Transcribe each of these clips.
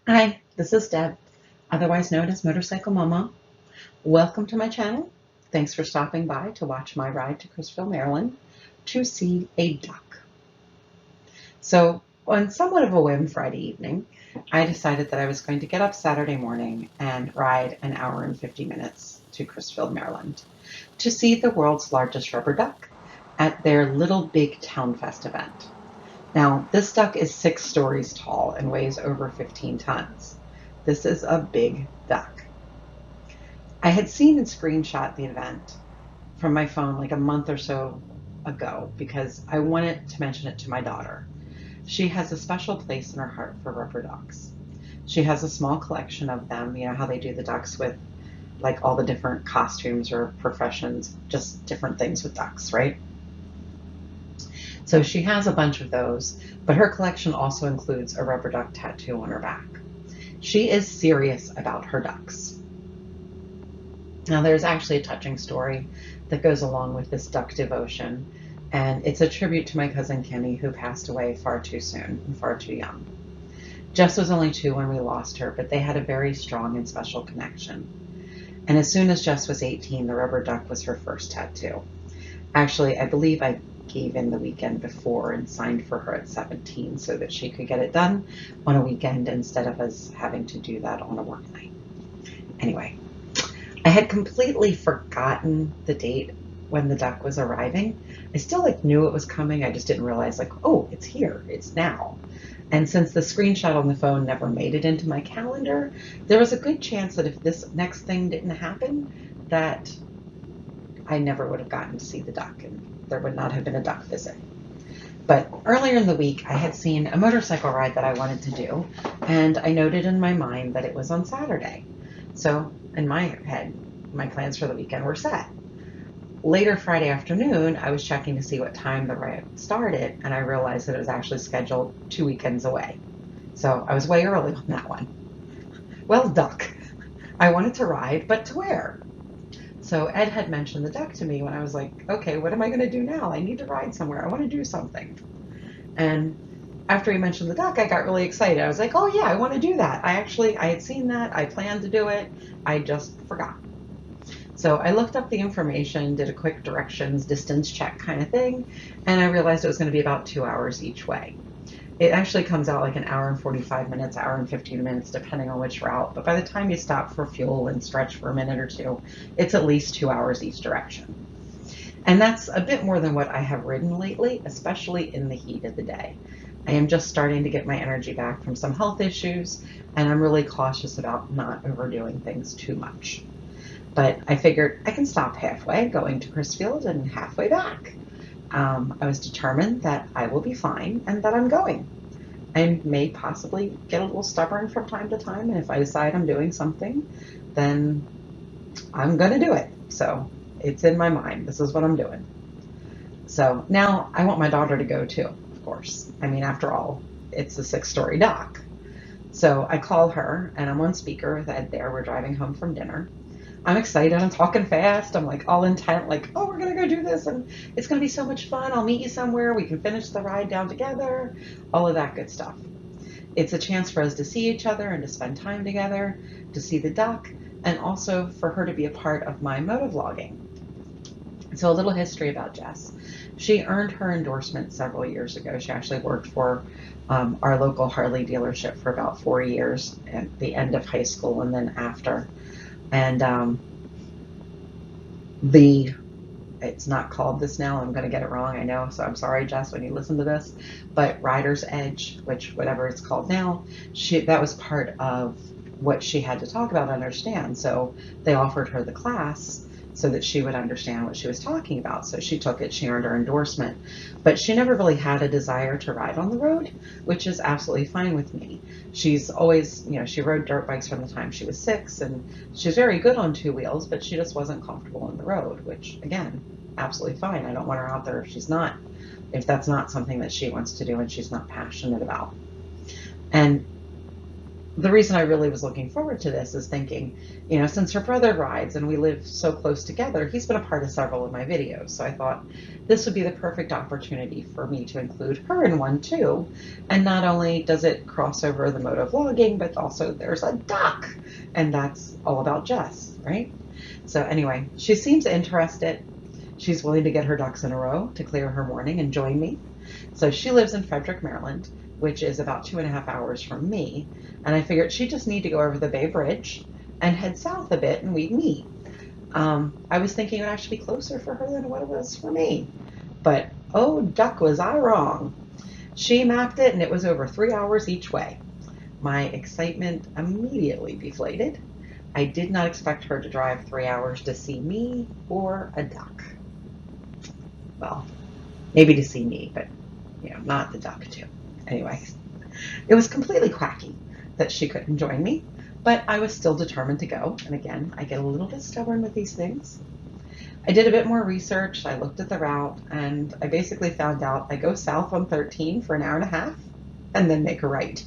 Hi, this is Deb, otherwise known as Motorcyclemommom. Welcome to my channel. Thanks for stopping by to watch my ride to Crisfield, Maryland to see a duck. So, on somewhat of a whim Friday evening, I decided that I was going to get up Saturday morning and ride an hour and 50 minutes to Crisfield, Maryland to see the world's largest rubber duck at their Little Big Town Fest event. Now, this duck is 6 stories tall and weighs over 15 tons. This is a big duck. I had seen and screenshot the event from my phone like a month or so ago because I wanted to mention it to my daughter. She has a special place in her heart for rubber ducks. She has a small collection of them. You know how they do the ducks with like all the different costumes or professions, just different things with ducks, right? So she has a bunch of those, but her collection also includes a rubber duck tattoo on her back. She is serious about her ducks. Now, there's actually a touching story that goes along with this duck devotion, and it's a tribute to my cousin Kimmy, who passed away far too soon and far too young. Jess was only 2 when we lost her, but they had a very strong and special connection. And as soon as Jess was 18, the rubber duck was her first tattoo. Actually, I believe I gave in the weekend before and signed for her at 17 so that she could get it done on a weekend instead of us having to do that on a work night. Anyway, I had completely forgotten the date when the duck was arriving. I still knew it was coming. I just didn't realize oh, it's here. It's now. And since the screenshot on the phone never made it into my calendar, there was a good chance that if this next thing didn't happen, that I never would have gotten to see the duck and there would not have been a duck visit. But earlier in the week, I had seen a motorcycle ride that I wanted to do, and I noted in my mind that it was on Saturday. So in my head, my plans for the weekend were set. Later Friday afternoon, I was checking to see what time the ride started, and I realized that it was actually scheduled 2 weekends away. So I was way early on that one. Well, duck. I wanted to ride, but to where? So Ed had mentioned the duck to me when I was like, okay, what am I going to do now? I need to ride somewhere. I want to do something. And after he mentioned the duck, I got really excited. I was like, oh yeah, I want to do that. I had seen that. I planned to do it. I just forgot. So I looked up the information, did a quick directions, distance check kind of thing, and I realized it was going to be about 2 hours each way. It actually comes out like an hour and 45 minutes, hour and 15 minutes, depending on which route. But by the time you stop for fuel and stretch for a minute or two, it's at least 2 hours each direction. And that's a bit more than what I have ridden lately, especially in the heat of the day. I am just starting to get my energy back from some health issues, and I'm really cautious about not overdoing things too much. But I figured I can stop halfway going to Crisfield and halfway back. I was determined that I will be fine and that I'm going. I may possibly get a little stubborn from time to time, and if I decide I'm doing something, then I'm going to do it. So it's in my mind. This is what I'm doing. So now I want my daughter to go too, of course. I mean, after all, it's a 6-story dock. So I call her and I'm on speaker with Ed there. We're driving home from dinner. I'm excited. I'm talking fast. I'm like all intent, like, oh, we're going to go do this and it's going to be so much fun. I'll meet you somewhere. We can finish the ride down together. All of that good stuff. It's a chance for us to see each other and to spend time together, to see the duck, and also for her to be a part of my motovlogging. So a little history about Jess. She earned her endorsement several years ago. She actually worked for our local Harley dealership for about 4 years at the end of high school and then after. And it's not called this now. I'm going to get it wrong, I know. So I'm sorry, Jess, when you listen to this. But Rider's Edge, which whatever it's called now, that was part of what she had to talk about and understand. So they offered her the class so that she would understand what she was talking about. So she took it, she earned her endorsement, but she never really had a desire to ride on the road, which is absolutely fine with me. She's always, she rode dirt bikes from the time she was 6, and she's very good on 2 wheels, but she just wasn't comfortable on the road, which again, absolutely fine. I don't want her out there if that's not something that she wants to do and she's not passionate about. And the reason I really was looking forward to this is thinking, since her brother rides and we live so close together, he's been a part of several of my videos. So I thought this would be the perfect opportunity for me to include her in one too. And not only does it cross over the motovlogging, but also there's a duck, and that's all about Jess, right? So anyway, she seems interested. She's willing to get her ducks in a row to clear her morning and join me. So she lives in Frederick, Maryland, which is about 2.5 hours from me. And I figured she'd just need to go over the Bay Bridge and head south a bit and we'd meet. I was thinking it would actually be closer for her than what it was for me. But oh, duck, was I wrong. She mapped it and it was over 3 hours each way. My excitement immediately deflated. I did not expect her to drive 3 hours to see me or a duck. Well, maybe to see me, but not the duck too. Anyway, it was completely quacky that she couldn't join me, but I was still determined to go. And again, I get a little bit stubborn with these things. I did a bit more research. I looked at the route and I basically found out I go south on 13 for an hour and a half and then make a right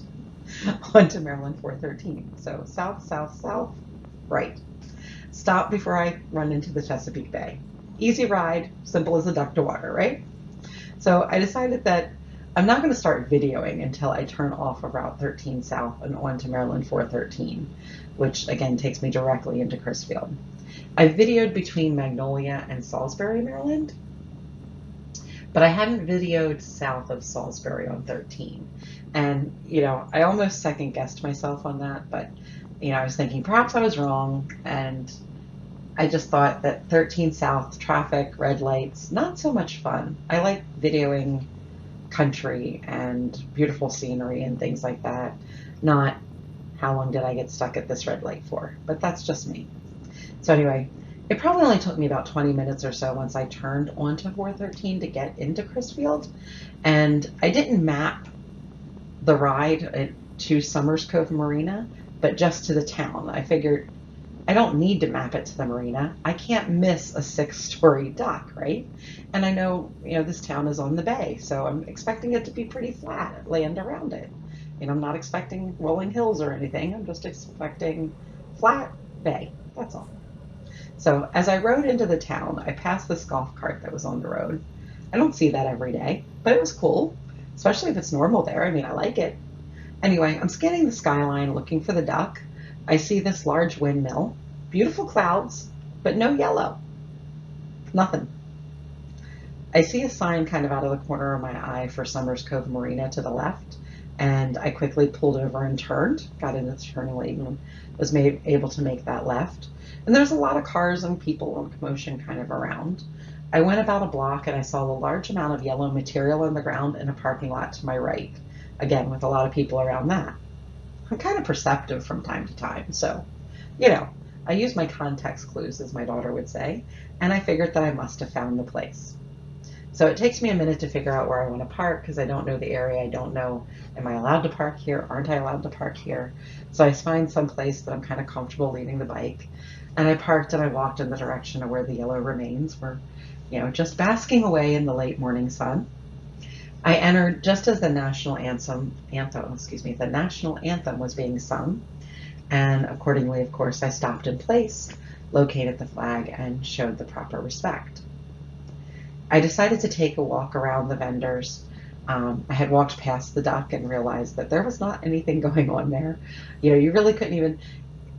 onto Maryland 413. So south, south, south, right. Stop before I run into the Chesapeake Bay. Easy ride, simple as a duck to water, right? So I decided that I'm not going to start videoing until I turn off of Route 13 south and onto Maryland 413, which again takes me directly into Crisfield. I videoed between Magnolia and Salisbury, Maryland, but I haven't videoed south of Salisbury on 13. And, I almost second guessed myself on that, but, I was thinking perhaps I was wrong. And I just thought that 13 south, traffic, red lights, not so much fun. I like videoing country and beautiful scenery and things like that, not how long did I get stuck at this red light for, but that's just me. So anyway, it probably only took me about 20 minutes or so once I turned onto 413 to get into Crisfield, and I didn't map the ride to Summers Cove Marina, but just to the town. I figured I don't need to map it to the marina. I can't miss a 6-story dock, right? And I know, this town is on the bay, so I'm expecting it to be pretty flat land around it. I'm not expecting rolling hills or anything. I'm just expecting flat bay, that's all. So as I rode into the town, I passed this golf cart that was on the road. I don't see that every day, but it was cool, especially if it's normal there. I mean, I like it. Anyway, I'm scanning the skyline looking for the duck. I see this large windmill, beautiful clouds, but no yellow, nothing. I see a sign kind of out of the corner of my eye for Summers Cove Marina to the left, and I quickly pulled over and turned, got into the turning lane and was able to make that left. And there's a lot of cars and people and commotion kind of around. I went about a block and I saw a large amount of yellow material on the ground in a parking lot to my right, again with a lot of people around that. I'm kind of perceptive from time to time, so, I use my context clues, as my daughter would say, and I figured that I must have found the place. So it takes me a minute to figure out where I want to park because I don't know the area. I don't know, am I allowed to park here? Aren't I allowed to park here? So I find some place that I'm kind of comfortable leaving the bike, and I parked and I walked in the direction of where the yellow remains were, just basking away in the late morning sun. I entered just as the national anthem was being sung, and accordingly, of course, I stopped in place, located the flag, and showed the proper respect. I decided to take a walk around the vendors. I had walked past the duck and realized that there was not anything going on there. You really couldn't even,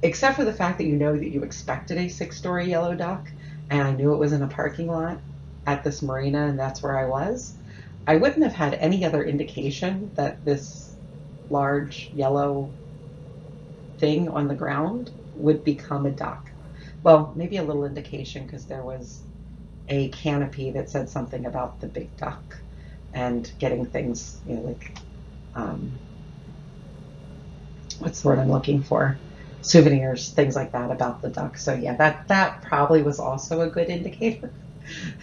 except for the fact that that you expected a 6-story yellow duck, and I knew it was in a parking lot at this marina, and that's where I was. I wouldn't have had any other indication that this large yellow thing on the ground would become a duck. Well, maybe a little indication because there was a canopy that said something about the big duck and getting things, what's the word I'm looking for? Souvenirs, things like that about the duck. So yeah, that probably was also a good indicator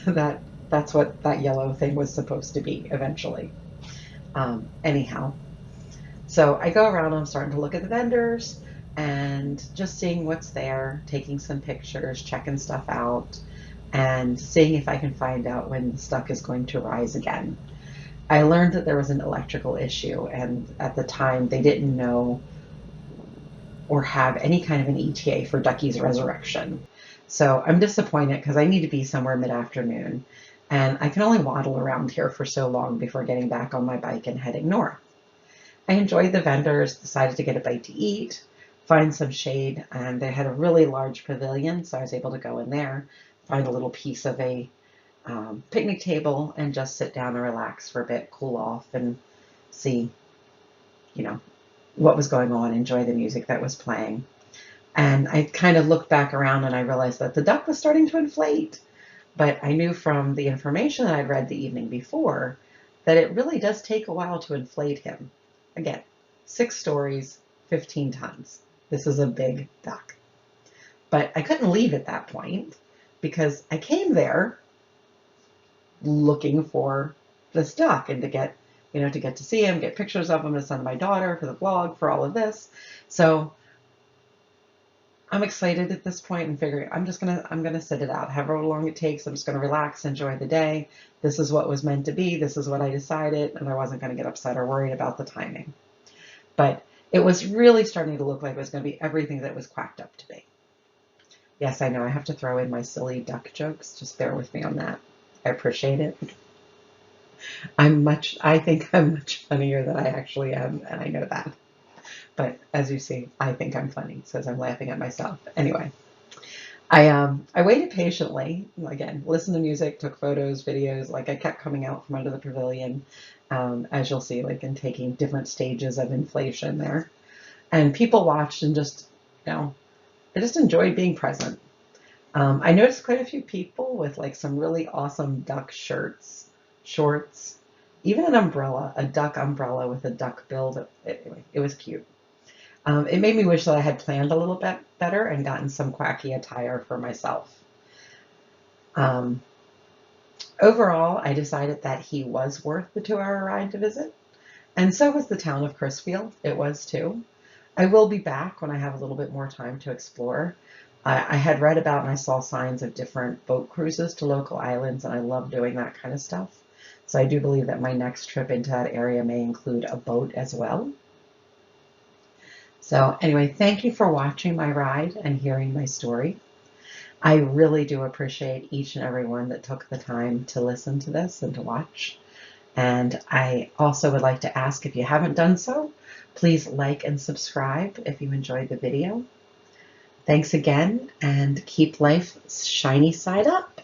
that that's what that yellow thing was supposed to be eventually. Anyhow, so I go around and I'm starting to look at the vendors and just seeing what's there, taking some pictures, checking stuff out, and seeing if I can find out when the duck is going to rise again. I learned that there was an electrical issue, and at the time they didn't know or have any kind of an ETA for Ducky's resurrection. So I'm disappointed because I need to be somewhere mid-afternoon, and I can only waddle around here for so long before getting back on my bike and heading north. I enjoyed the vendors, decided to get a bite to eat, find some shade, and they had a really large pavilion, so I was able to go in there, find a little piece of a picnic table, and just sit down and relax for a bit, cool off, and see, you know, what was going on, enjoy the music that was playing. And I kind of looked back around and I realized that the duck was starting to inflate. But I knew from the information that I'd read the evening before that it really does take a while to inflate him. Again, 6 stories, 15 tons. This is a big duck. But I couldn't leave at that point because I came there looking for this duck and to get, to get to see him, get pictures of him to send to my daughter for the vlog, for all of this. So I'm excited at this point and figuring I'm gonna sit it out, however long it takes. I'm just gonna relax, enjoy the day. This is what was meant to be. This is what I decided, and I wasn't gonna get upset or worried about the timing. But it was really starting to look like it was gonna be everything that it was quacked up to be. Yes, I know I have to throw in my silly duck jokes. Just bear with me on that. I appreciate it. I think I'm much funnier than I actually am, and I know that. But as you see, I think I'm funny, says I'm laughing at myself. Anyway, I waited patiently. Again, listened to music, took photos, videos. Like I kept coming out from under the pavilion, as you'll see, like and taking different stages of inflation there. And people watched and just, I just enjoyed being present. I noticed quite a few people with like some really awesome duck shirts, shorts, even an umbrella, a duck umbrella with a duck bill. Anyway, it was cute. It made me wish that I had planned a little bit better and gotten some quacky attire for myself. Overall, I decided that he was worth the 2-hour ride to visit, and so was the town of Crisfield. It was too. I will be back when I have a little bit more time to explore. I had read about and I saw signs of different boat cruises to local islands, and I love doing that kind of stuff. So I do believe that my next trip into that area may include a boat as well. So anyway, thank you for watching my ride and hearing my story. I really do appreciate each and every one that took the time to listen to this and to watch. And I also would like to ask, if you haven't done so, please like and subscribe if you enjoyed the video. Thanks again, and keep life shiny side up.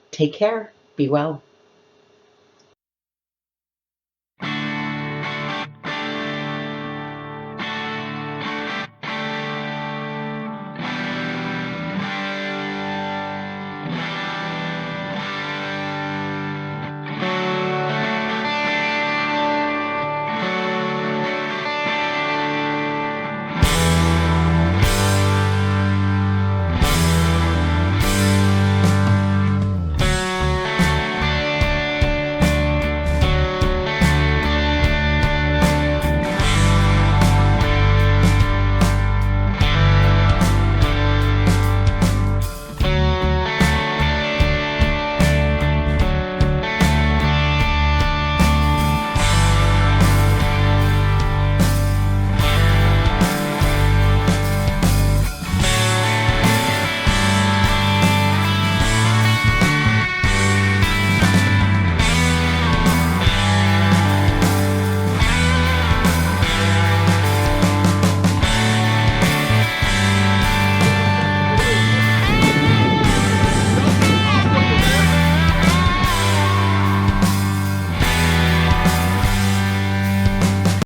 Take care. Be well.